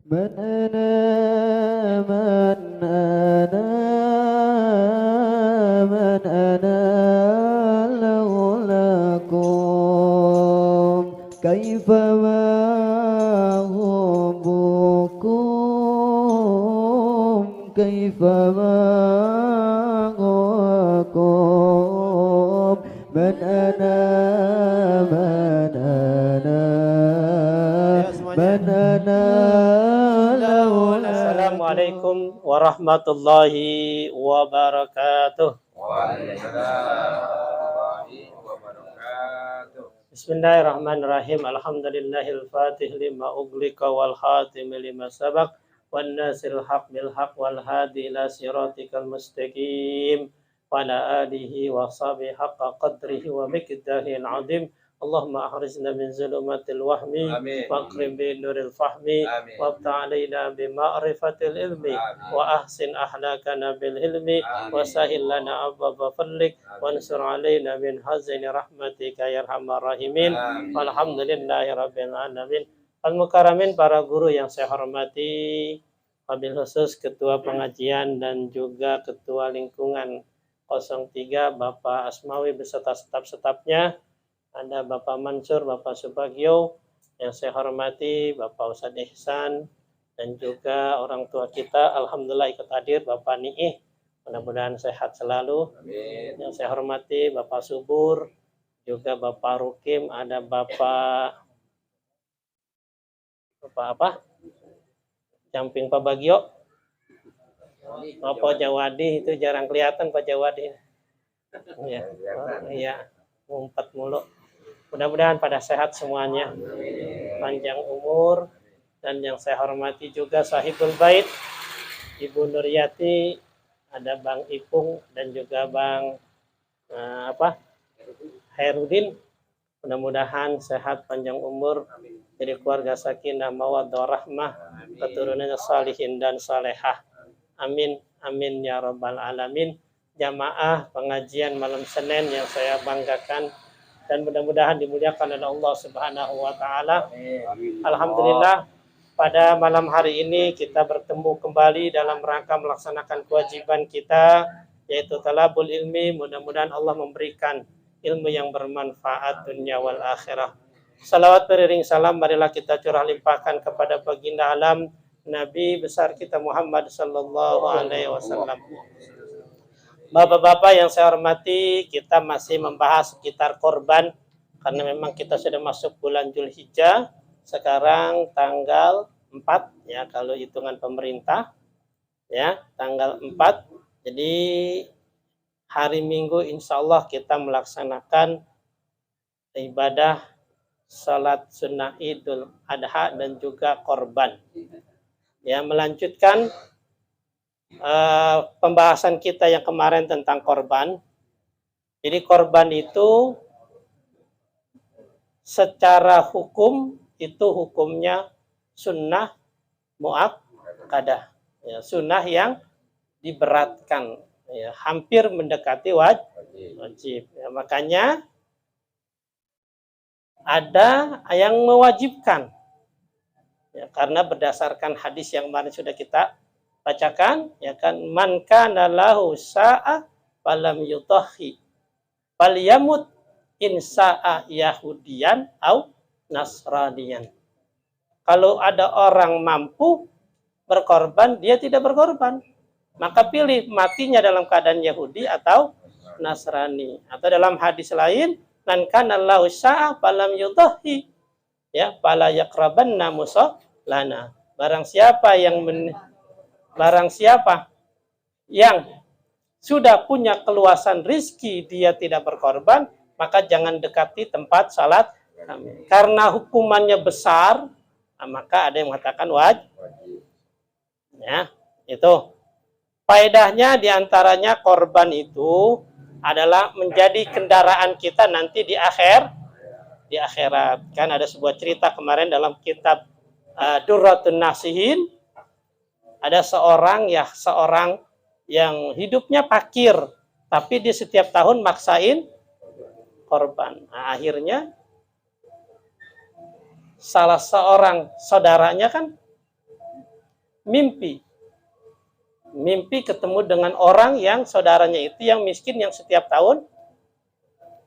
من أنا من أنا من أنا لولاكم كيف ما حبكم كيف ما هواكم من أنا من أنا من أنا Assalamualaikum warahmatullahi wabarakatuh. Bismillahirrahmanirrahim. Alhamdulillahil fatih lima uglika wal khatim lima sabaq wan nasiril haq bil haq wal hadi ila siratikal mustaqim wa ala alihi wa sahbihi haqqa qadrihi wa miqdarihil azim. Allahumma akhrijna min zulumatil wahmi wa akrim bi nuril fahmi wa abta alaina bi ma'rifatil ilmi wa ahsin ahlakana bil hilmi wa sahil lana abwaba fadlik wa ansur alaina min hazini rahmatika ya arhamar rahimin. Alhamdulillahi rabbil alamin. Al-Mukaramin, para guru yang saya hormati, wabil khusus Ketua Pengajian dan juga Ketua Lingkungan 03 Bapak Asmawi beserta staf-stafnya. Ada Bapak Mansur, Bapak Subagio, yang saya hormati, Bapak Ustadz Ihsan, dan juga orang tua kita, alhamdulillah ikut hadir, Bapak Niih, mudah-mudahan sehat selalu. Amin. Yang saya hormati, Bapak Subur, juga Bapak Rukim, ada Bapak apa? Camping Pak Bagio, Bapak Jawadi, itu jarang kelihatan Pak Jawadi. Iya, iya, ngumpet mulu. Mudah-mudahan pada sehat semuanya, panjang umur, dan yang saya hormati juga sahibul bait, Ibu Nuryati, ada Bang Ipung dan juga Bang Hairudin. Mudah-mudahan sehat panjang umur, jadi keluarga sakinah mawaddah rahmah, keturunannya salihin dan salehah. Amin, amin ya rabbal alamin. Jamaah pengajian malam Senin yang saya banggakan dan mudah-mudahan dimuliakan oleh Allah Subhanahu wa taala. Alhamdulillah, pada malam hari ini kita bertemu kembali dalam rangka melaksanakan kewajiban kita, yaitu talabul ilmi. Mudah-mudahan Allah memberikan ilmu yang bermanfaat dunia wal akhirah. Salawat beriring salam marilah kita curah limpahkan kepada baginda alam Nabi besar kita Muhammad sallallahu alaihi wasallam. Bapak-bapak yang saya hormati, kita masih membahas sekitar korban karena memang kita sudah masuk bulan Zulhijjah. Sekarang tanggal 4 ya kalau hitungan pemerintah. Ya, tanggal 4. Jadi hari Minggu insya Allah kita melaksanakan ibadah salat sunnah Idul Adha dan juga korban. Ya, melanjutkan pembahasan kita yang kemarin tentang korban. Jadi korban itu secara hukum itu hukumnya sunnah muakkadah, ya, sunnah yang diberatkan, ya, hampir mendekati wajib. Ya, makanya ada yang mewajibkan, ya, karena berdasarkan hadis yang kemarin sudah kita bacakan, ya kan, man kana lahu sa'a falam yutahi falyamut in sa'a yahudiyan au nasraniyan. Kalau ada orang mampu berkorban, dia tidak berkorban, maka pilih matinya dalam keadaan Yahudi atau Nasrani. Atau dalam hadis lain, man kana lahu sa'a falam yutahi, ya, fala yaqrabanna musallana. Barang siapa yang sudah punya keluasan rizki, dia tidak berkorban, maka jangan dekati tempat salat kami. Karena hukumannya besar, maka ada yang mengatakan wajib. Ya, itu. Faedahnya diantaranya korban itu adalah menjadi kendaraan kita nanti di akhirat. Kan ada sebuah cerita kemarin dalam kitab Durratun Nasihin. Ada seorang yang hidupnya fakir, tapi dia setiap tahun maksain korban. Nah, akhirnya salah seorang saudaranya kan mimpi. Mimpi ketemu dengan orang yang saudaranya itu yang miskin yang setiap tahun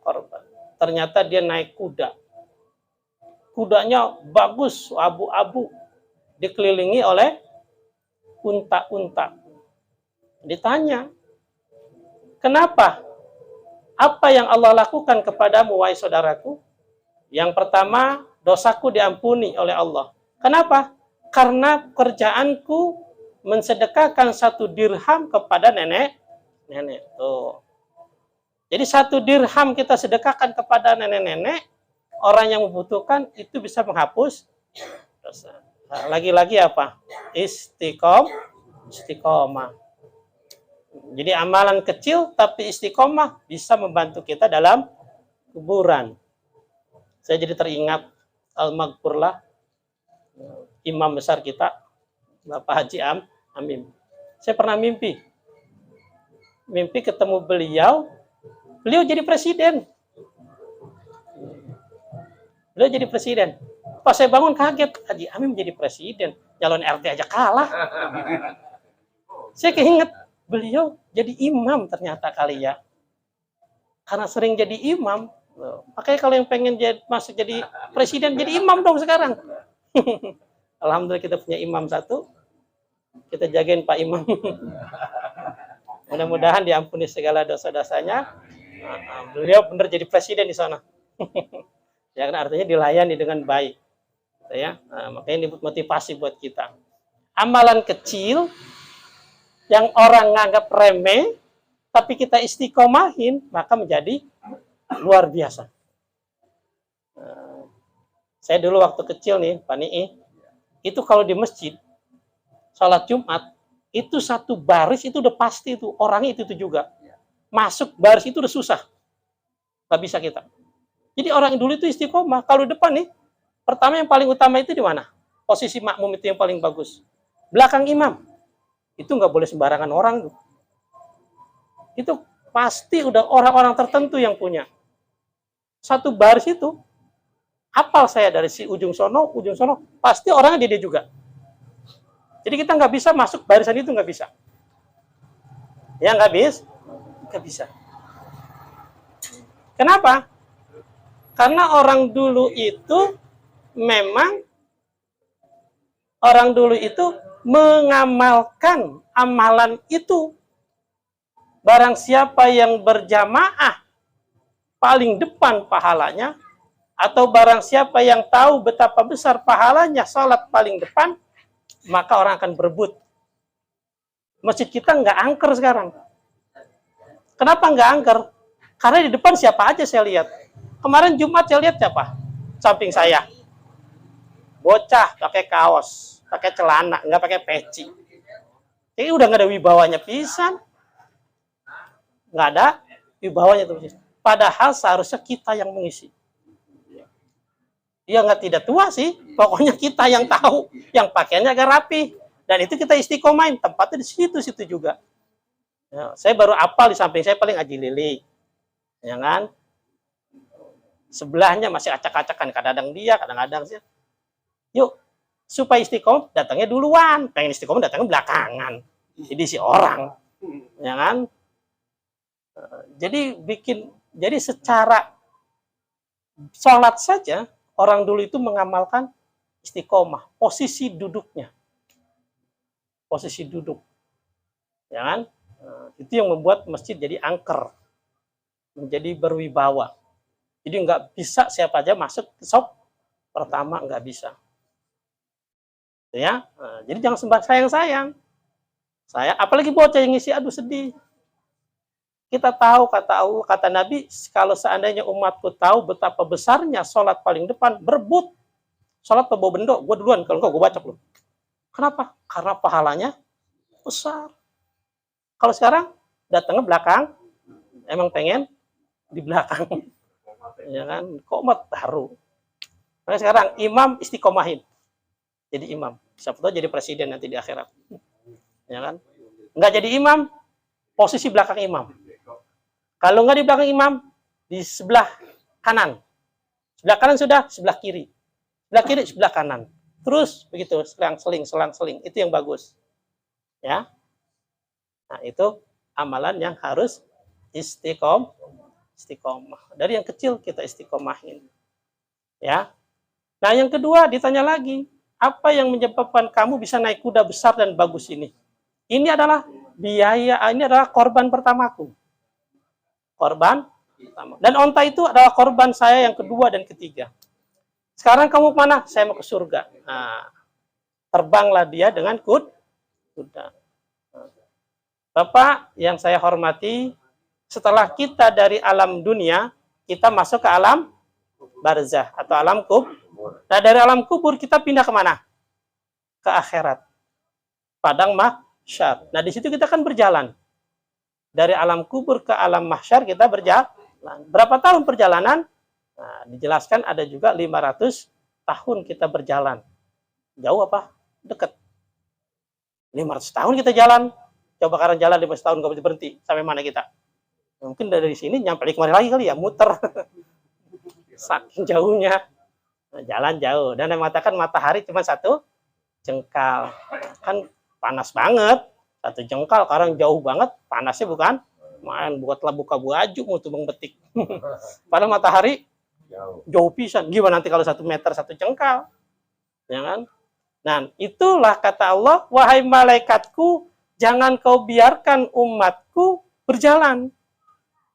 korban. Ternyata dia naik kuda. Kudanya bagus, abu-abu. Dikelilingi oleh unta-unta. Ditanya, kenapa? Apa yang Allah lakukan kepadamu, wahai saudaraku? Yang pertama, dosaku diampuni oleh Allah. Kenapa? Karena kerjaanku mensedekahkan 1 dirham kepada nenek. Tuh. Jadi 1 dirham kita sedekahkan kepada nenek-nenek, orang yang membutuhkan, itu bisa menghapus dosa. Nah, lagi-lagi apa? Istiqomah. Jadi amalan kecil tapi istiqomah bisa membantu kita dalam kuburan. Saya jadi teringat Al-Maghfurlah, imam besar kita, Bapak Haji Amim. Saya pernah mimpi ketemu beliau jadi presiden. Beliau jadi presiden. Pas saya bangun kaget, Haji Amim jadi presiden, calon RT aja kalah. Saya keinget beliau jadi imam ternyata kali ya. Karena sering jadi imam, makanya kalau yang pengen masuk jadi presiden, jadi imam dong sekarang. Alhamdulillah kita punya imam 1. Kita jagain Pak Imam. Mudah-mudahan diampuni segala dosa-dosanya. Beliau benar jadi presiden di sana. Ya, karena artinya dilayani dengan baik. Ya, makanya ini motivasi buat kita. Amalan kecil yang orang nganggap remeh, tapi kita istiqomahin, maka menjadi luar biasa. Saya dulu waktu kecil nih, Pak Ni'i, itu kalau di masjid, sholat Jumat, itu 1 baris itu udah pasti itu, orangnya itu juga. Masuk baris itu udah susah. Gak bisa kita. Jadi orang dulu itu istiqomah. Kalau depan nih, pertama yang paling utama itu di mana? Posisi makmum itu yang paling bagus. Belakang imam. Itu nggak boleh sembarangan orang. Itu pasti udah orang-orang tertentu yang punya. 1 baris itu, hafal saya dari si ujung sono, pasti orangnya dia juga. Jadi kita nggak bisa masuk barisan itu, nggak bisa. Ya nggak bisa. Kenapa? Karena orang dulu itu mengamalkan amalan itu. Barang siapa yang berjamaah paling depan pahalanya, atau barang siapa yang tahu betapa besar pahalanya salat paling depan, maka orang akan berebut. Masjid kita nggak angker sekarang. Kenapa nggak angker? Karena di depan siapa aja saya lihat. Kemarin Jumat saya lihat siapa? Samping saya. Bocah pakai kaos, pakai celana, nggak pakai peci. Ini udah nggak ada wibawanya pisan. Nggak ada wibawanya tuh. Padahal seharusnya kita yang mengisi. Ya nggak tidak tua sih, pokoknya kita yang tahu, yang pakaiannya agak rapi. Dan itu kita istiqomahin, tempatnya di situ-situ juga. Ya, saya baru apal di samping saya paling Haji Lili. Ya kan? Sebelahnya masih acak-acakan, kadang-kadang dia, kadang-kadang saya. Yuk, supaya istiqomah datangnya duluan, pengen istiqomah datangnya belakangan. Jadi si orang. Ya kan? Jadi secara sholat saja, orang dulu itu mengamalkan istiqomah, posisi duduknya. Posisi duduk. Ya kan? Itu yang membuat masjid jadi angker. Menjadi berwibawa. Jadi nggak bisa siapa aja masuk ke shop pertama, nggak bisa. Ya, jadi jangan sayang-sayang. Saya, apalagi bocah yang ngisi, aduh sedih. Kita tahu kata Nabi, kalau seandainya umatku tahu betapa besarnya sholat paling depan, berebut. Sholat bawa bendok, gue duluan, kalau enggak gue bacok lu. Kenapa? Karena pahalanya besar. Kalau sekarang datangnya belakang, emang pengen di belakang. Ya kan? Komat baru. Nah, sekarang imam istiqomahin. Jadi imam. Siapa tahu jadi presiden nanti di akhirat. Ya kan? Enggak jadi imam, posisi belakang imam. Kalau enggak di belakang imam, di sebelah kanan. Sebelah kanan sudah, sebelah kiri. Sebelah kiri, sebelah kanan. Terus begitu, selang-seling, itu yang bagus. Ya. Nah, itu amalan yang harus istiqomah. Dari yang kecil kita istiqomahin. Ya. Nah, yang kedua ditanya lagi, apa yang menyebabkan kamu bisa naik kuda besar dan bagus ini? Ini adalah ini adalah korban pertamaku. Korban pertama. Dan onta itu adalah korban saya yang kedua dan ketiga. Sekarang kamu mana? Saya mau ke surga. Nah, terbanglah dia dengan kuda. Bapak yang saya hormati, setelah kita dari alam dunia, kita masuk ke alam barzah atau alam kubur. Nah, dari alam kubur kita pindah kemana? Ke akhirat. Padang mahsyar. Nah, di situ kita kan berjalan. Dari alam kubur ke alam mahsyar kita berjalan. Berapa tahun perjalanan? Nah, dijelaskan ada juga 500 tahun kita berjalan. Jauh apa? Dekat. 500 tahun kita jalan. Coba sekarang jalan 500 tahun nggak berhenti. Sampai mana kita? Mungkin dari sini nyampe di kemari lagi kali ya, muter. Saking jauhnya. Nah, jalan jauh. Dan yang mengatakan matahari cuma 1 jengkal. Kan panas banget. 1 jengkal, sekarang jauh banget. Panasnya bukan main, buatlah buka baju mau tuh betik. Padahal matahari jauh pisan. Gimana nanti kalau 1 meter 1 jengkal? Ya kan? Nah, itulah kata Allah, wahai malaikatku, jangan kau biarkan umatku berjalan.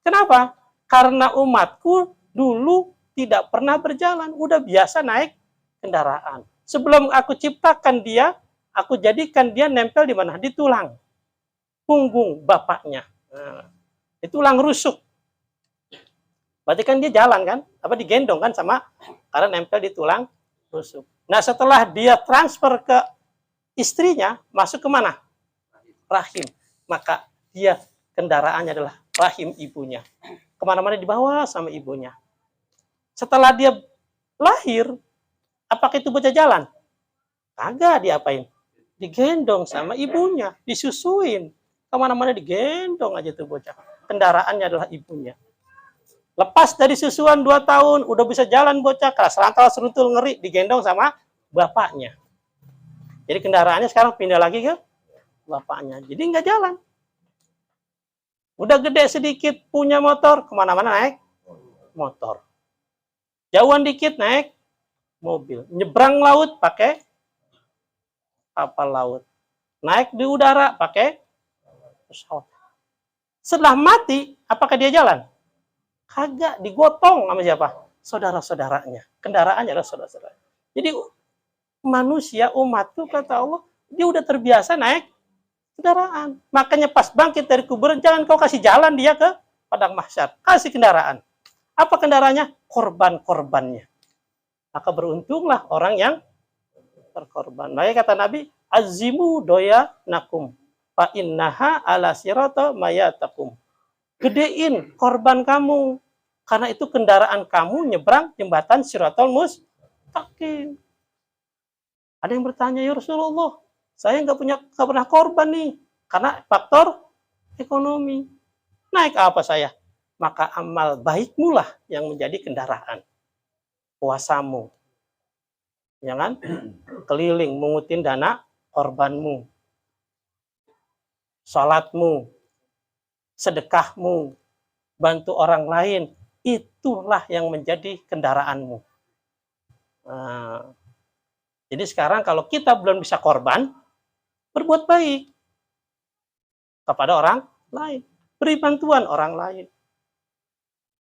Kenapa? Karena umatku dulu tidak pernah berjalan, udah biasa naik kendaraan. Sebelum aku ciptakan dia, aku jadikan dia nempel di mana? Di tulang punggung bapaknya. Nah, di tulang rusuk. Berarti kan dia jalan kan? Apa digendong kan sama karena nempel di tulang rusuk. Nah, setelah dia transfer ke istrinya, masuk ke mana? Rahim. Maka dia kendaraannya adalah rahim ibunya. Kemana-mana dibawa sama ibunya. Setelah dia lahir, apakah itu bocah jalan? Kagak, diapain? Digendong sama ibunya, disusuin. Kemana-mana digendong aja tuh bocah. Kendaraannya adalah ibunya. Lepas dari susuan 2 tahun, udah bisa jalan bocah, keras-rangkal, seruntul, ngeri, digendong sama bapaknya. Jadi kendaraannya sekarang pindah lagi ke bapaknya. Jadi nggak jalan. Udah gede sedikit, punya motor, kemana-mana naik motor. Jauhan dikit naik mobil. Nyebrang laut pakai kapal laut. Naik di udara pakai pesawat. Setelah mati, apakah dia jalan? Kagak, digotong sama siapa? Saudara-saudaranya. Kendaraannya adalah saudara-saudara. Jadi manusia, umatku, kata Allah, dia udah terbiasa naik kendaraan. Makanya pas bangkit dari kuburan, jangan kau kasih jalan dia ke padang mahsyar. Kasih kendaraan. Apa kendaraannya? Korban-korbannya. Maka beruntunglah orang yang berkorban. Makanya kata Nabi, azimu doya nakum. Fa innaha ala sirata mayatakum. Gedein korban kamu. Karena itu kendaraan kamu nyebrang jembatan Siratal Mustaqim. Ada yang bertanya, ya Rasulullah, saya nggak pernah korban nih. Karena faktor ekonomi. Naik apa saya? Maka amal baikmu lah yang menjadi kendaraan. Puasamu. Ya kan? Keliling mengutin dana korbanmu. Salatmu. Sedekahmu, bantu orang lain, itulah yang menjadi kendaraanmu. Nah, jadi sekarang kalau kita belum bisa korban, berbuat baik kepada orang lain, beri bantuan orang lain.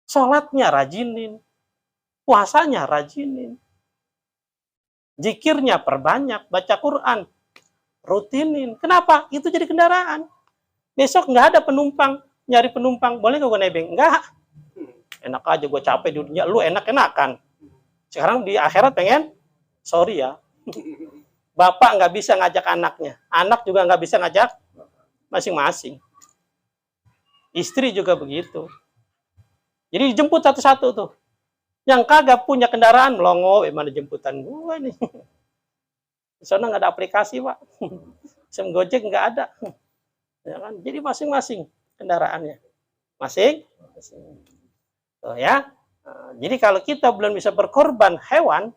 Sholatnya rajinin, puasanya rajinin, zikirnya perbanyak, baca Quran, rutinin. Kenapa? Itu jadi kendaraan. Besok nggak ada penumpang, nyari penumpang, boleh nggak gue nebeng? Nggak. Enak aja gue capek di dunia, lu enak-enakan. Sekarang di akhirat pengen, sorry ya. Bapak nggak bisa ngajak anaknya, anak juga nggak bisa ngajak masing-masing. Istri juga begitu. Jadi dijemput satu-satu tuh. Yang kagak punya kendaraan, melongo, mana jemputan gue nih. Di sana nggak ada aplikasi, Pak. Sem Gojek nggak ada. Ya kan? Jadi masing-masing kendaraannya. Masing-masing. Tuh ya. Nah, jadi kalau kita belum bisa berkorban hewan,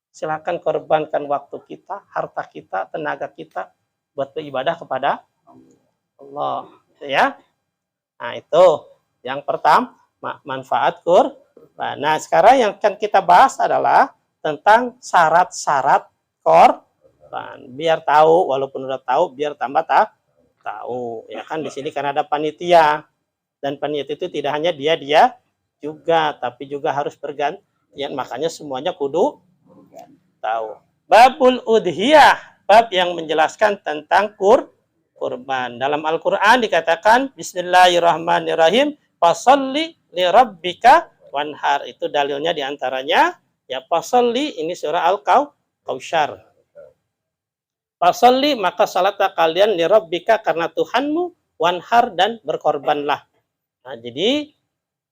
silakan korbankan waktu kita, harta kita, tenaga kita buat beribadah kepada Allah, ya. Nah, itu yang pertama, manfaat kurban. Nah, sekarang yang akan kita bahas adalah tentang syarat-syarat korban. Biar tahu, walaupun udah tahu, biar tambah tahu. Ya kan, di sini karena ada panitia. Dan panitia itu tidak hanya dia juga, tapi juga harus bergantian. Makanya semuanya kudu tahu. Babul udhiyah, bab yang menjelaskan tentang kurban. Dalam Al-Quran dikatakan, Bismillahirrahmanirrahim, fasalli li rabbika wanhar. Itu dalilnya diantaranya, ya fasalli, ini surah Al-Kautsar. Fasalli, maka salatlah kalian li rabbika, karena Tuhanmu, wanhar, dan berkorbanlah. Nah, jadi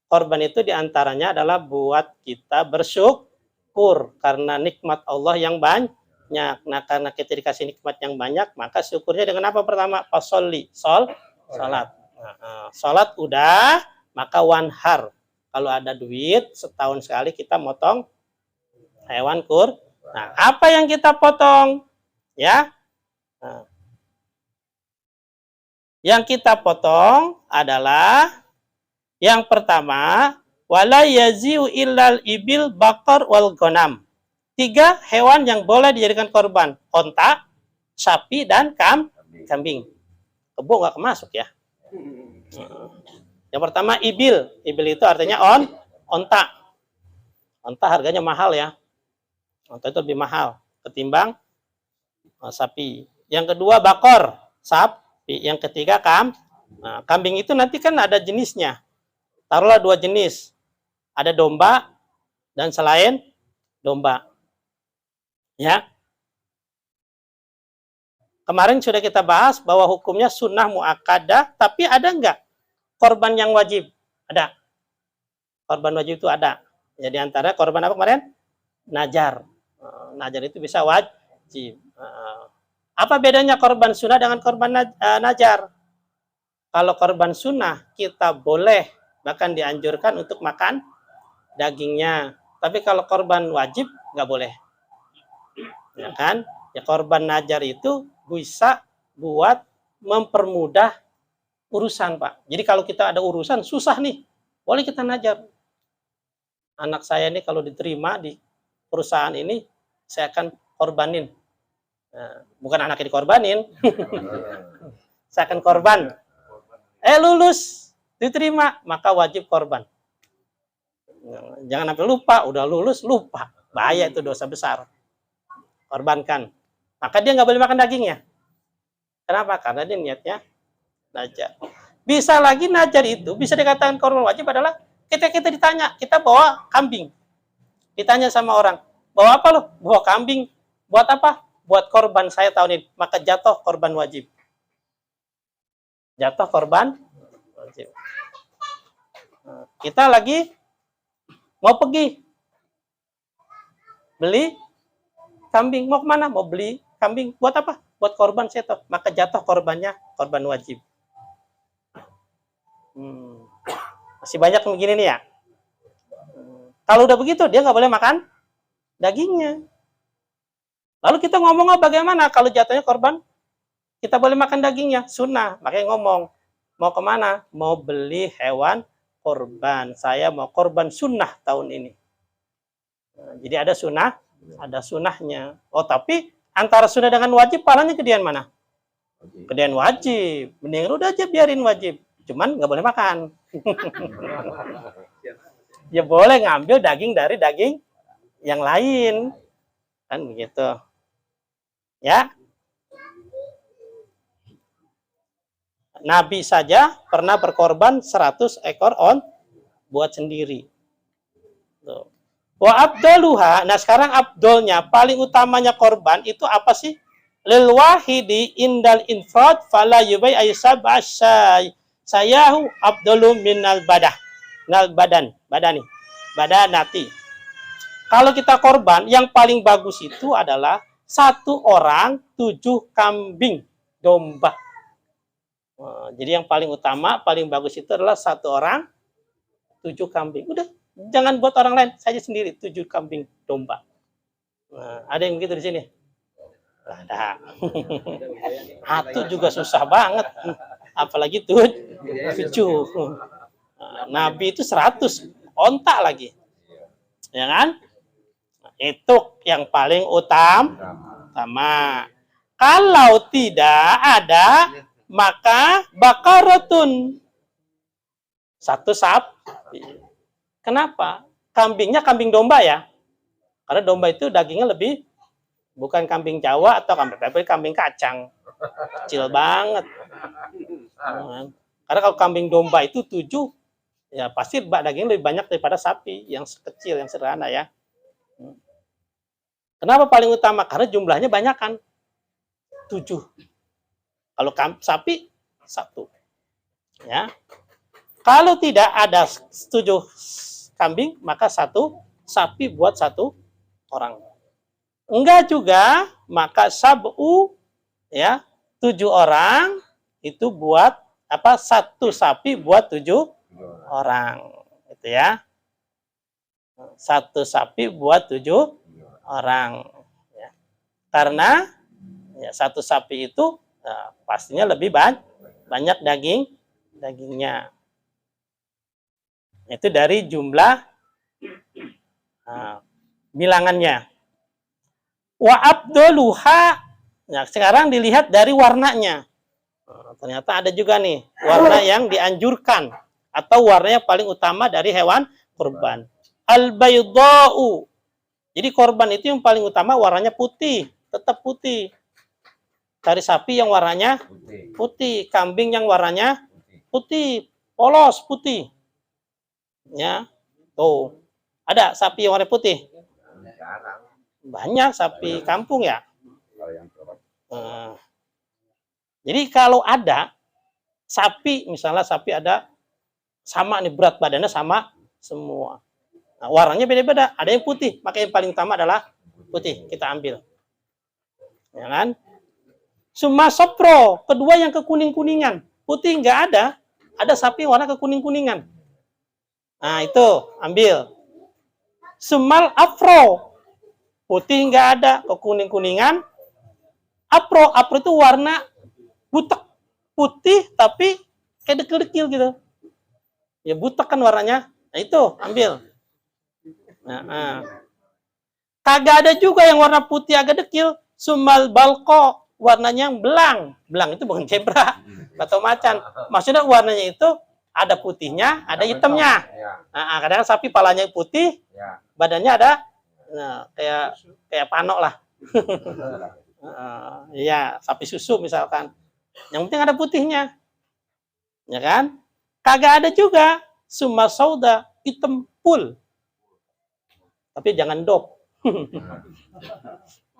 korban itu diantaranya adalah buat kita bersyukur karena nikmat Allah yang banyak. Nah, karena kita dikasih nikmat yang banyak, maka syukurnya dengan apa pertama? Fasolli, salat. Nah, salat udah, maka wanhar. Kalau ada duit, setahun sekali kita motong hewan Nah, apa yang kita potong? Ya. Nah, yang kita potong adalah yang pertama, wala yaziu illal ibil bakar wal ghanam. 3 hewan yang boleh dijadikan korban, onta, sapi, dan kambing. Kebo nggak kemasuk ya. Yang pertama ibil. Ibil itu artinya onta. Onta harganya mahal ya. Onta itu lebih mahal ketimbang sapi. Yang kedua bakor, sapi. Yang ketiga kambing itu nanti kan ada jenisnya. Taruhlah 2 jenis. Ada domba dan selain domba. Ya. Kemarin sudah kita bahas bahwa hukumnya sunnah muakkadah, tapi ada enggak korban yang wajib? Ada. Korban wajib itu ada. Jadi antara korban apa kemarin? Najar. Najar itu bisa wajib. Apa bedanya korban sunnah dengan korban najar? Kalau korban sunnah kita boleh, bahkan dianjurkan untuk makan dagingnya. Tapi kalau korban wajib nggak boleh. Ya kan? Ya korban najar itu bisa buat mempermudah urusan, Pak. Jadi kalau kita ada urusan susah nih, boleh kita najar. Anak saya ini kalau diterima di perusahaan ini, saya akan korbanin. Nah, bukan anaknya dikorbanin. Saya akan korban. Lulus, diterima, maka wajib korban. Jangan sampai lupa, udah lulus, lupa. Bahaya itu, dosa besar. Korbankan. Maka dia nggak boleh makan dagingnya. Kenapa? Karena dia niatnya najar. Bisa lagi najar itu, bisa dikatakan korban wajib adalah kita ditanya, kita bawa kambing. Ditanya sama orang, bawa apa lo? Bawa kambing. Buat apa? Buat korban saya tahun ini. Maka jatuh korban wajib. Jatuh korban wajib. Kita lagi mau pergi beli kambing. Mau kemana? Mau beli kambing. Buat apa? Buat korban saya tahu. Maka jatuh korbannya korban wajib. Masih banyak begini nih ya. Kalau udah begitu dia nggak boleh makan dagingnya. Lalu kita ngomong bagaimana kalau jatuhnya korban? Kita boleh makan dagingnya, sunnah. Makanya ngomong, mau kemana? Mau beli hewan korban. Saya mau korban sunnah tahun ini. Nah, jadi ada sunnahnya. Oh, tapi antara sunnah dengan wajib, pahalanya gedean mana? Gedean wajib. Mending udah aja biarin wajib. Cuman nggak boleh makan. Ya boleh ngambil daging dari daging yang lain. Kan begitu. Ya. Nabi saja pernah berkorban 100 ekor buat sendiri. Tuh. Wa abdaluha, nah sekarang abdolnya, paling utamanya korban itu apa sih? Lil wahidi indal infrad fala yubai aisab asyai. Sayahu abdulu minal badah. Minal badanati. Kalau kita korban, yang paling bagus itu adalah 1 orang 7 kambing domba. Jadi yang paling utama, paling bagus itu adalah 1 orang 7 kambing. Udah, jangan buat orang lain, saja sendiri 7 kambing domba. Nah, ada yang begitu di sini? Ada. Atu juga susah banget. Apalagi tuh 7. Nabi itu 100 onta lagi. Ya kan? Itu yang paling utama. Kalau tidak ada, maka bakaratun. 1 sapi. Kenapa? Kambingnya kambing domba ya. Karena domba itu dagingnya lebih, bukan kambing Jawa atau kambing kacang. Kecil banget. Karena kalau kambing domba itu 7, ya pasti dagingnya lebih banyak daripada sapi yang kecil, yang sederhana ya. Kenapa paling utama? Karena jumlahnya banyak kan. 7. Kalau sapi 1. Ya. Kalau tidak ada 7 kambing, maka 1 sapi buat 1 orang. Enggak juga, maka sab'u ya, 7 orang itu buat 1 sapi buat 7 orang. Gitu ya. 1 sapi buat 7 orang. Ya. Karena ya, 1 sapi itu pastinya lebih banyak dagingnya. Itu dari jumlah bilangannya. Wa abdoluha. Nah, sekarang dilihat dari warnanya. Ternyata ada juga nih warna yang dianjurkan atau warna yang paling utama dari hewan kurban. Al-baydha'u. Jadi korban itu yang paling utama warnanya putih, tetap putih. Cari sapi yang warnanya putih, kambing yang warnanya putih, polos putih. Ya. Tuh. Ada sapi yang warna putih? Banyak sapi kampung ya. Jadi kalau ada sapi, misalnya sapi ada sama nih, berat badannya sama semua. Nah, warnanya beda-beda. Ada yang putih, maka yang paling utama adalah putih. Kita ambil. Ya kan? Summa sopro, kedua yang kekuning-kuningan. Putih nggak ada. Ada sapi warna kekuning-kuningan. Nah, itu ambil. Sumal afro, putih nggak ada, kekuning-kuningan. Apro itu warna butek, putih tapi kayak dekil-dekil gitu. Ya butek kan warnanya. Nah, itu ambil. Nah. Kagak ada juga yang warna putih agak dekil. Sumal balko, warnanya yang belang. Belang itu bukan zebra atau macan. Maksudnya warnanya itu ada putihnya, ada hitamnya. Nah, kadang sapi palanya putih, badannya ada kayak panok lah. Iya, sapi susu misalkan. Yang penting ada putihnya. Ya kan? Kagak ada juga summa sauda, hitam full. Tapi jangan dop.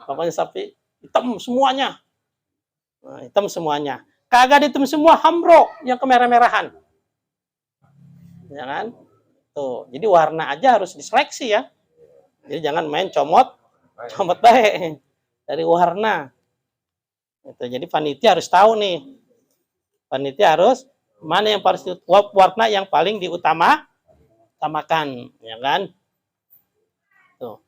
Pokoknya sapi hitam semuanya. Nah, hitam semuanya. Kagak hitam semua, hamro yang kemerah-merahan. Ya kan? Tuh, jadi warna aja harus diseleksi ya. Jadi jangan main comot baik dari warna. Itu. Jadi panitia harus tahu nih. Panitia harus mana yang harus warna yang paling diutamakan, ya kan? Tuh.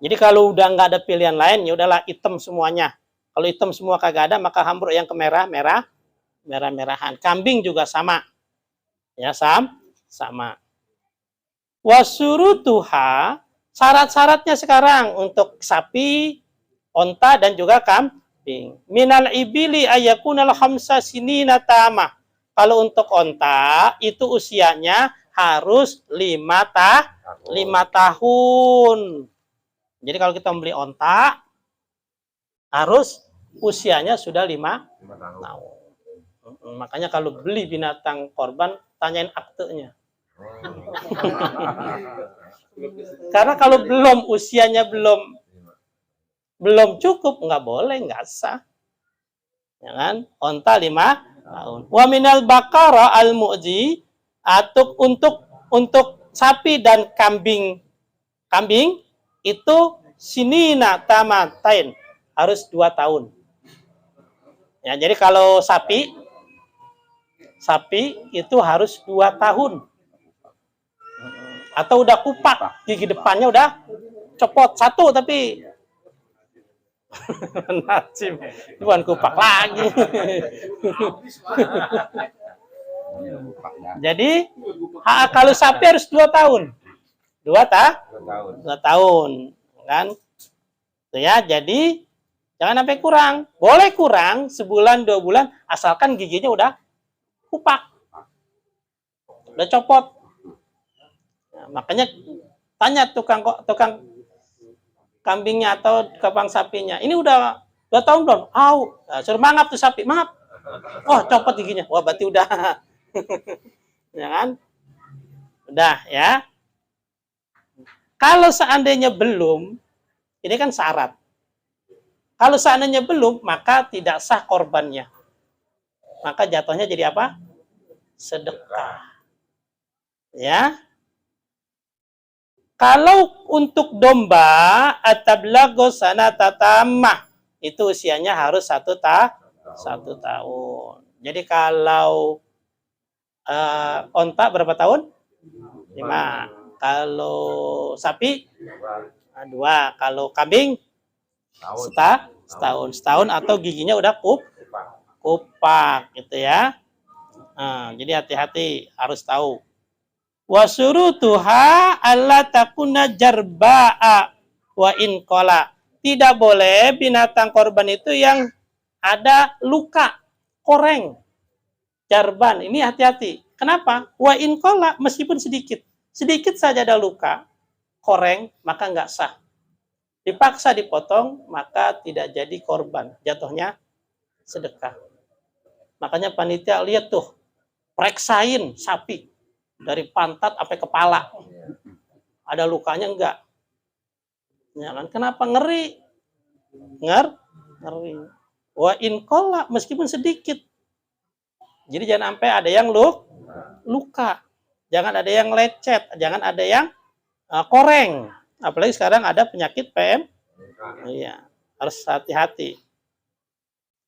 Jadi kalau udah nggak ada pilihan lain, ya udahlah hitam semuanya. Kalau hitam semua kagak ada, maka hamro yang merah-merahan. Kambing juga sama. Ya, sama. Wasurutuha, syarat-syaratnya sekarang untuk sapi, onta dan juga kambing. Minal ibili ayakunal khamsa sinina tamah. Kalau untuk onta itu usianya harus 5 tahun. Jadi kalau kita membeli onta harus usianya sudah 5 tahun. Makanya kalau beli binatang korban tanyain aktenya. Karena kalau usianya belum cukup, nggak boleh, nggak sah. Ya kan? Onta 5 tahun. Wa minal baqara al-mu'zi, atau untuk sapi dan kambing itu sinina tamatain, harus 2 tahun. Ya, jadi kalau sapi itu harus 2 tahun. Atau udah kupak, gigi depannya udah copot 1 tapi Najim. Bukan kupak lagi. Jadi kalau sapi harus 2 tahun. 2 tahun. Kan? Itu ya, jadi jangan sampai kurang. Boleh kurang sebulan 2 bulan asalkan giginya udah kupak. Udah copot. Nah, makanya tanya tukang kambingnya atau tukang sapinya. Ini udah 2 tahun belum? Nah, suruh mangap tuh sapi, mangap. Wah, copot giginya. Wah, berarti udah. Ya kan? Udah ya. Kalau seandainya belum, ini kan syarat. Kalau seandainya belum, maka tidak sah korbannya. Maka jatuhnya jadi apa? Sedekah. Ya. Kalau untuk domba, atablago sanata tamah, itu usianya harus 1 tahun. Jadi kalau onta berapa tahun? 5. Kalau sapi 2. Kalau kambing setahun atau giginya udah kupak gitu ya. Nah, jadi hati-hati, harus tahu. Wasurutuha alla takuna jarba'a wa in qala. Tidak boleh binatang korban itu yang ada luka, koreng, jarban. Ini hati-hati. Kenapa? Wa in qala, meskipun sedikit. Sedikit saja ada luka, koreng, maka nggak sah. Dipaksa dipotong, maka tidak jadi korban. Jatuhnya sedekah. Makanya panitia lihat tuh, periksain sapi dari pantat sampai kepala. Ada lukanya enggak? Ya kan? Kenapa? Ngeri. Ngeri. Wa in qala, meskipun sedikit. Jadi jangan sampai ada yang luka. Jangan ada yang lecet, jangan ada yang koreng. Apalagi sekarang ada penyakit PM. Iya, harus hati-hati.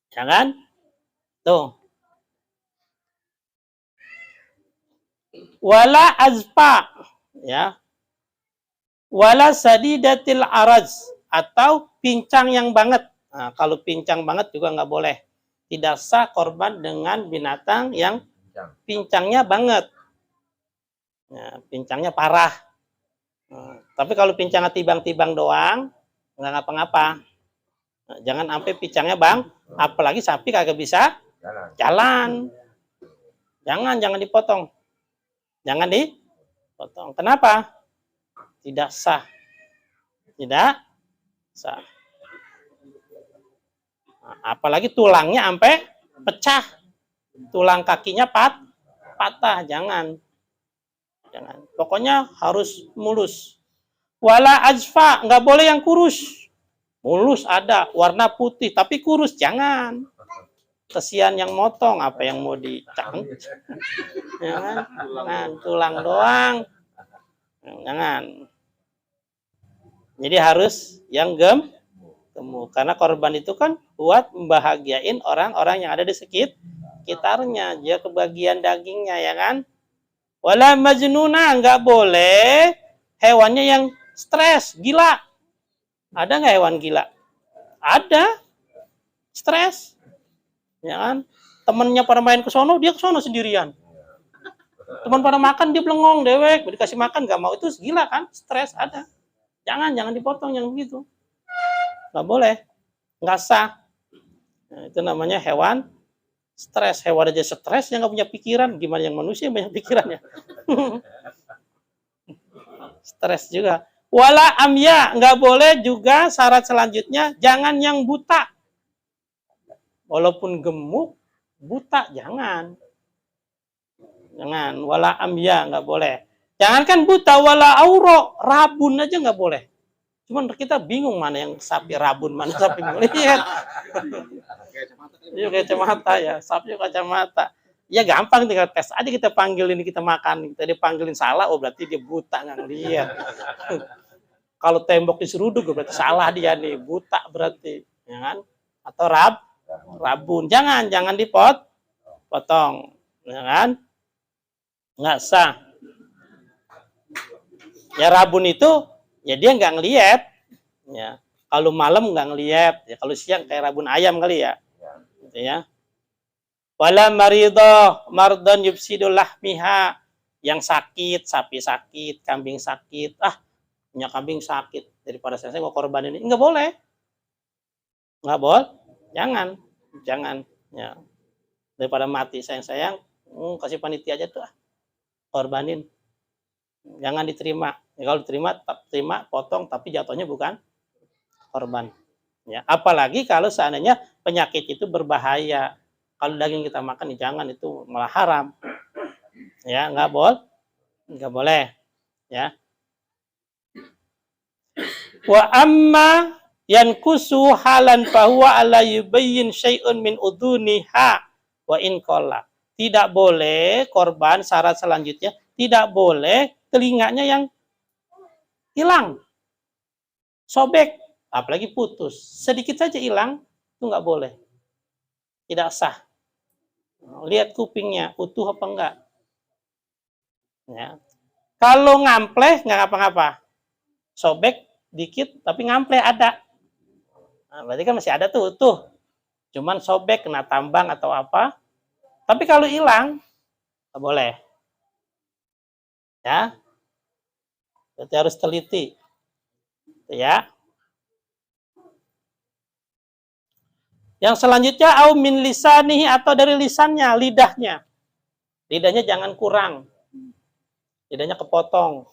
Jangan tuh. Wala azfa, ya. Wala sadidatil araz, atau pincang yang banget. Nah, kalau pincang banget juga nggak boleh. Tidak sah korban dengan binatang yang pincangnya banget. Ya, pincangnya parah. Tapi kalau pincangnya tibang-tibang doang, nggak ngapa-ngapa. Nah, jangan sampai pincangnya apalagi sapi kagak bisa jalan. Jangan dipotong. Jangan dipotong. Kenapa? Tidak sah. Tidak sah. Nah, apalagi tulangnya sampai pecah. Tulang kakinya patah. Jangan. Pokoknya harus mulus. Wala azfa, nggak boleh yang kurus. Mulus ada, warna putih, tapi kurus jangan. Kesian yang motong, apa yang mau dicang? Jangan. Nah, tulang doang. Jangan. Jadi harus yang gemuk. Karena korban itu kan buat membahagiain orang-orang yang ada di sekitarnya. Dia kebagian dagingnya, ya kan? Wala majnuna, nggak boleh hewannya yang stres, gila. Ada nggak hewan gila? Ada. Stres. Ya kan? Temennya pada main ke sono, dia ke sono sendirian. Teman pada makan, dia belengong, dewek. Dikasih makan, nggak mau. Itu gila kan? Stres, ada. Jangan dipotong yang begitu. Nggak boleh. Nggak sah. Nah, itu namanya hewan stres. Hewan aja stres, yang nggak punya pikiran. Gimana yang manusia yang banyak pikirannya? Stres juga. Wala amya, nggak boleh juga syarat selanjutnya, jangan yang buta. Walaupun gemuk, buta, jangan. Wala amya, nggak boleh. Jangankan buta, wala auro, rabun aja nggak boleh. Cuman kita bingung mana yang sapi rabun, mana sapi melihat. Iya, kacamata ya, sapi kacamata. Ya gampang, tinggal tes aja, kita panggilin, kita makan. Kita dipanggilin salah, oh berarti dia buta, nggak ngelihat. Kalau tembok diseruduk, berarti salah dia nih, buta berarti. Ya kan? Atau rabun. Jangan dipotong. Ya kan? Nggak sah. Ya rabun itu, ya dia nggak ngelihat. Ya. Kalau malam nggak ngelihat, ya kalau siang kayak rabun ayam kali ya. Gitu ya. Wala marido mardon yufsidul lahmiha, yang sakit, sapi sakit, kambing sakit, punya kambing sakit, daripada saya mau korban ini, nggak boleh, jangan, ya, daripada mati sayang, kasih panitia aja tuh, korbanin, jangan diterima, ya, kalau diterima, terima, potong, tapi jatuhnya bukan korban, ya, apalagi kalau seandainya penyakit itu berbahaya. Kalau daging kita makan, jangan, itu malah haram. Ya, nggak boleh. Ya. Wa amma yankusu halan fahuwa ala yubayyin syai'un min uduniha wa in qalla. Tidak boleh korban, syarat selanjutnya, tidak boleh telinganya yang hilang, sobek, apalagi putus. Sedikit saja hilang, itu nggak boleh. Tidak sah. Lihat kupingnya, utuh apa enggak. Ya. Kalau ngampleh, nggak ngapa-ngapa. Sobek dikit, tapi ngampleh ada. Nah, berarti kan masih ada tuh, utuh. Cuman sobek, kena tambang atau apa. Tapi kalau hilang, nggak boleh. Ya. Berarti harus teliti. Ya. Yang selanjutnya, au min lisanihi, atau dari lisannya, lidahnya. Lidahnya jangan kurang. Lidahnya kepotong.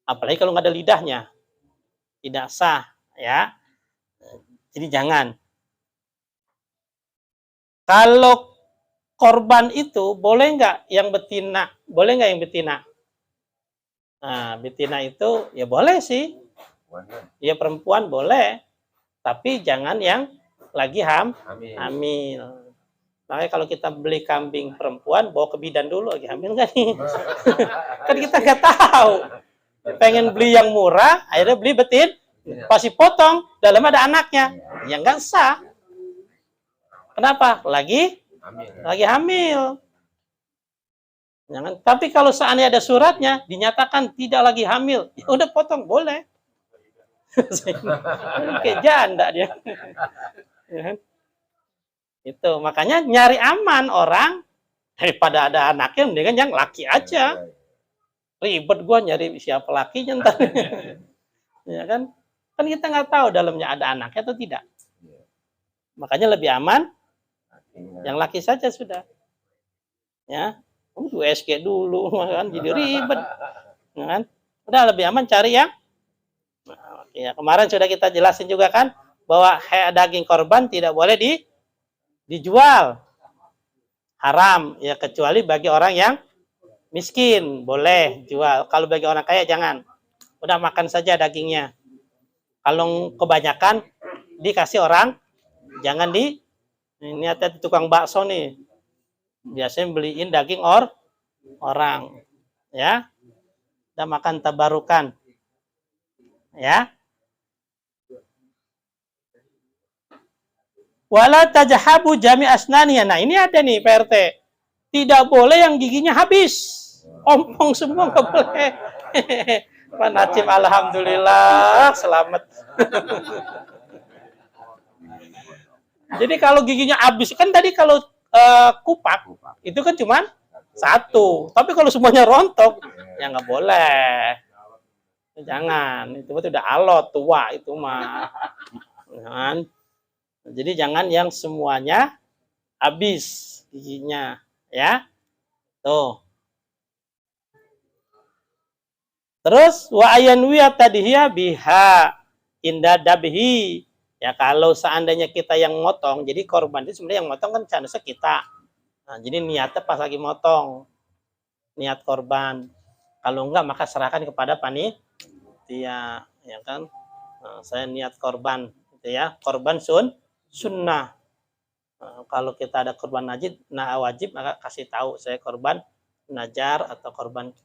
Apalagi kalau nggak ada lidahnya. Tidak sah. Ya. Jadi jangan. Kalau korban itu boleh nggak yang betina? Boleh nggak yang betina? Nah, betina itu ya boleh sih. Ya perempuan boleh. Tapi jangan yang lagi hamil. Makanya kalau kita beli kambing perempuan, bawa ke bidan dulu, lagi hamil nggak nih? Kan kita nggak tahu. Pengen beli yang murah, akhirnya beli betin, pasti potong, dalam ada anaknya. Ya nggak sah. Kenapa? Lagi hamil. Jangan. Tapi kalau seandainya ada suratnya, dinyatakan tidak lagi hamil, ya udah potong, boleh. Kayak janda dia. Itu makanya nyari aman orang, daripada ada anaknya, mendingan yang laki aja. Ribet gua nyari siapa lakinya ntar. Ya kan? Kan kita nggak tahu dalamnya ada anaknya atau tidak. Makanya lebih aman yang laki saja sudah. Ya. USG dulu kan jadi ribet. Ya kan? Udah lebih aman cari yang ya, kemarin sudah kita jelasin juga kan bahwa daging korban tidak boleh dijual. Haram ya, kecuali bagi orang yang miskin boleh jual. Kalau bagi orang kaya jangan. Udah makan saja dagingnya. Kalau kebanyakan dikasih orang, jangan ini ada tukang bakso nih. Biasanya beliin daging orang. Ya. Udah makan tabarukan. Ya. Wala tajhabu jami asnaniya. Nah, ini ada nih PRT. Tidak boleh yang giginya habis. Ompong semua nggak boleh. Pak Najib, alhamdulillah selamat. Jadi kalau giginya habis, kan tadi kalau kupak itu kan cuman satu. Tapi kalau semuanya rontok, ya nggak boleh. Jangan, itu udah alot tua itu mah. Jangan. Jadi jangan yang semuanya habis giginya, ya. Tuh. Terus wa ayanwi tadhiya biha inda dabhi. Ya kalau seandainya kita yang motong, jadi korban itu sebenarnya yang motong kan seharusnya kita. Nah, jadi niatnya pas lagi motong. Niat korban. Kalau enggak maka serahkan kepada panitia, ya kan? Nah, saya niat korban gitu ya. Korban sunnah. Nah, kalau kita ada korban wajib maka kasih tahu saya korban najar atau korban,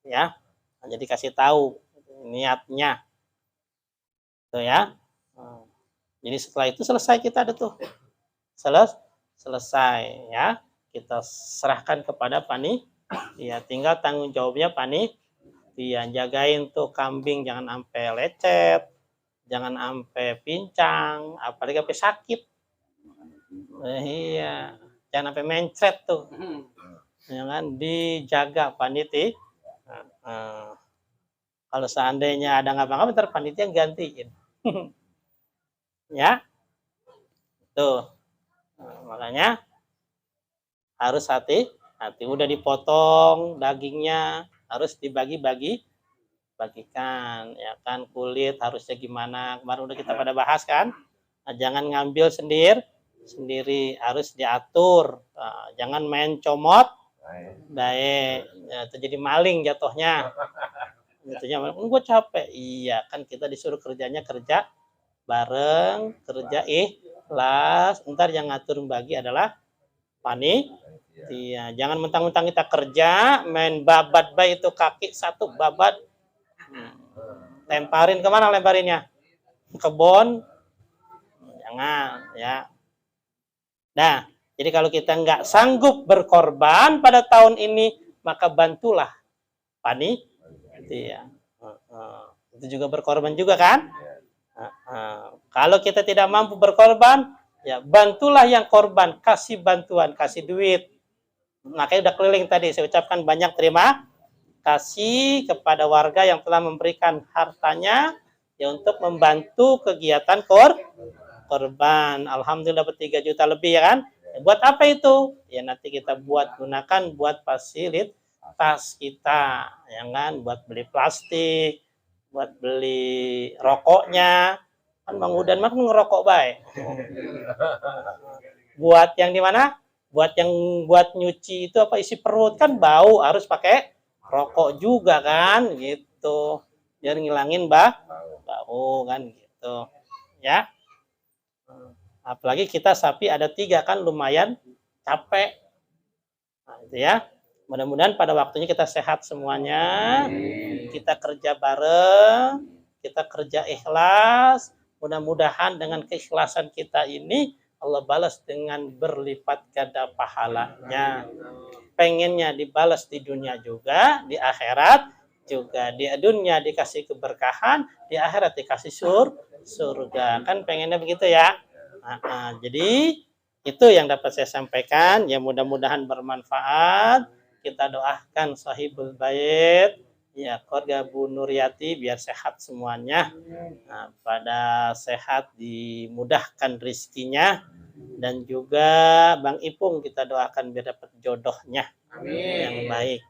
ya. Nah, jadi kasih tahu niatnya. Tuh ya. Nah, jadi setelah itu selesai kita ada tuh. Selesai ya. Kita serahkan kepada panitia. Tinggal tanggung jawabnya panitia. Jagain tuh kambing jangan sampai lecet. jangan sampai pincang, apalagi sampai sakit. Iya, jangan sampai mencret tuh. Jangan dijaga panitia. Kalau seandainya ada ngapa-ngapa, ntar panitia gantiin. Ya, tuh. Makanya harus hati-hati. Udah dipotong dagingnya, harus bagikan, ya kan, kulit harusnya gimana. Kemarin udah kita pada bahas kan. Nah, jangan ngambil sendiri, harus diatur. Nah, jangan main comot, baik, ya, itu jadi maling jatuhnya. Jatuhnya, gue capek. Iya, kan kita disuruh kerja bareng, kerja ikhlas. Ntar yang ngatur bagi adalah panitia. Jangan mentang-mentang kita kerja, main babat itu kaki satu babat. Lemparin kemana lemparinnya? Kebon? Jangan, ya. Nah, jadi kalau kita nggak sanggup berkorban pada tahun ini, maka bantulah panitia. Itu juga berkorban juga kan? Kalau kita tidak mampu berkorban, ya bantulah yang korban, kasih bantuan, kasih duit. Makanya udah keliling tadi, saya ucapkan banyak terima kasih kepada warga yang telah memberikan hartanya ya untuk membantu kegiatan korban. Alhamdulillah dapat 3 juta lebih ya kan? Buat apa itu? Ya nanti kita gunakan buat fasilitas kita, ya kan? Buat beli plastik, buat beli rokoknya. Kan Bang Udan mah ngerokok baik. Buat yang di mana? Buat nyuci itu apa isi perut kan bau, harus pakai rokok juga kan gitu. Biar ngilangin bau kan gitu. Ya. Apalagi kita sapi ada 3 kan lumayan capek. Nah, itu ya. Mudah-mudahan pada waktunya kita sehat semuanya. Kita kerja bareng, kita kerja ikhlas. Mudah-mudahan dengan keikhlasan kita ini Allah balas dengan berlipat ganda pahalanya. Pengennya dibalas di dunia juga, di akhirat juga. Di dunia dikasih keberkahan, di akhirat dikasih surga. Kan pengennya begitu ya. Jadi itu yang dapat saya sampaikan. Ya mudah-mudahan bermanfaat. Kita doakan sahibul bait, ya keluarga Bu Nuryati biar sehat semuanya. Nah, pada sehat dimudahkan rizkinya. Dan juga Bang Ipung kita doakan biar dapat jodohnya. Amin. Yang baik.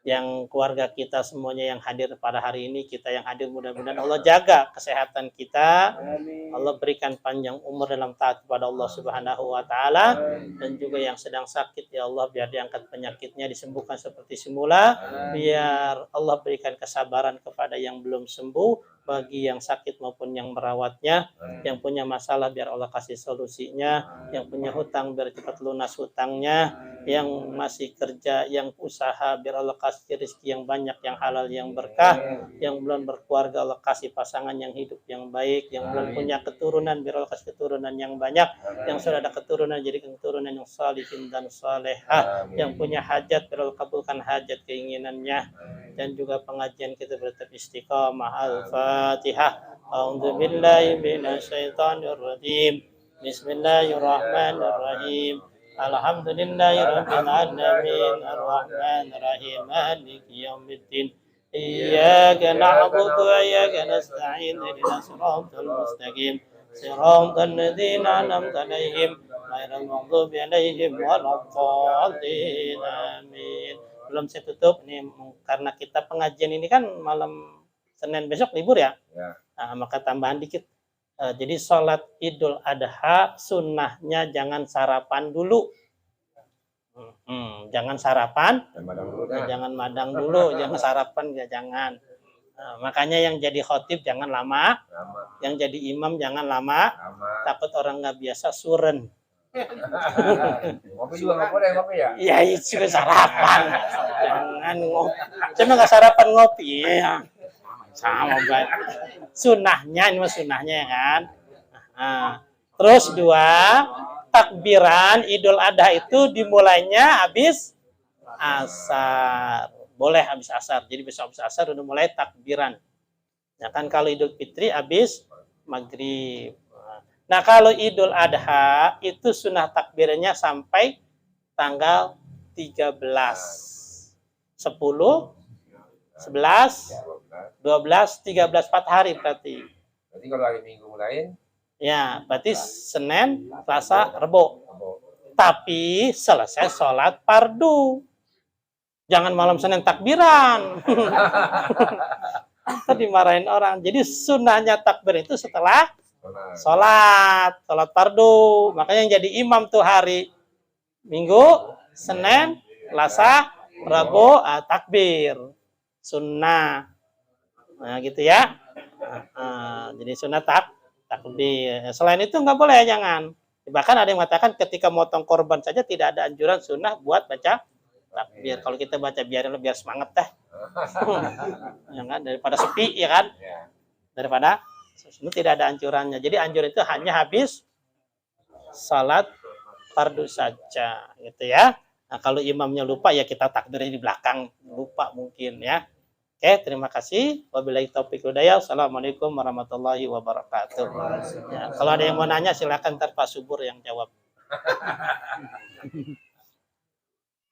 Yang keluarga kita semuanya yang hadir pada hari ini, kita yang hadir mudah-mudahan Allah jaga kesehatan kita. Amin. Allah berikan panjang umur dalam taat kepada Allah Subhanahu wa taala. Dan juga yang sedang sakit ya Allah biar diangkat penyakitnya, disembuhkan seperti semula. Amin. Biar Allah berikan kesabaran kepada yang belum sembuh, bagi yang sakit maupun yang merawatnya. Yang punya masalah biar Allah kasih solusinya. Yang punya hutang biar cepat lunas hutangnya. Yang masih kerja, yang usaha biar Allah kasih rezeki yang banyak, yang halal, yang berkah. Yang belum berkeluarga Allah kasih pasangan yang hidup yang baik. Yang belum punya keturunan biar Allah kasih keturunan yang banyak. Yang sudah ada keturunan jadi keturunan yang salihin dan salehah. Yang punya hajat biar Allah kabulkan hajat keinginannya. Dan juga pengajian kita tetap istiqamah. Al-Fatihah. A'udzu billahi minasyaitonir rajim. Bismillahirrahmanirrahim. Alhamdulillahirabbil alamin arrahmanir rahim maliki yaumiddin iyyaka na'budu wa iyyaka nasta'in ihdinas siratal mustaqim siratal ladzina an'amta 'alaihim ghairil maghdubi 'alaihim waladdallin amin. Belum saya tutup nih karena kita pengajian ini kan malam Senin besok libur ya. Nah, maka tambahan dikit. Jadi sholat Idul Adha sunnahnya jangan sarapan dulu. Jangan sarapan, jangan madang dulu, jangan sarapan ya jangan. Makanya yang jadi khotib jangan lama, yang jadi imam jangan lama. Takut orang nggak biasa suren. Ngopi juga nggak boleh ngopi ya? Iya itu sarapan, jangan ngopi. Cuma nggak sarapan ngopi ya. Sama baik. Sunnahnya ini mas sunnahnya ya kan. Terus 2 takbiran Idul Adha itu dimulainya habis asar. Boleh habis asar. Jadi besok habis asar udah mulai takbiran. Ya kan kalau Idul Fitri habis maghrib. Nah, kalau Idul Adha itu sunnah takbirnya sampai tanggal 13. 10, 11, 12, 13, 4 hari berarti. Berarti kalau hari Minggu lain, Ya, berarti Senin, Selasa, Rebo. Tapi selesai sholat fardu. Jangan malam Senin takbiran. Tadi dimarahin orang. Jadi sunnahnya takbir itu setelah sholat fardu. Makanya yang jadi imam tuh hari Minggu, Senin, Selasa, Rabu, takbir. Sunnah. Nah gitu ya. Jadi sunnah takbir. Selain itu nggak boleh, jangan. Bahkan ada yang mengatakan ketika motong korban saja tidak ada anjuran sunnah buat baca takbir. Kalau kita baca biar semangat dah. Ya kan? Daripada sepi ya kan? Daripada ini tidak ada anjurannya. Jadi anjuran itu hanya habis salat fardu saja gitu ya. Nah, kalau imamnya lupa ya kita takbirnya di belakang, lupa mungkin ya. Oke, terima kasih. Wabillahi taufiq hidayah. Assalamualaikum warahmatullahi wabarakatuh. Ya, kalau ada yang mau nanya silakan ntar Pak Subur yang jawab.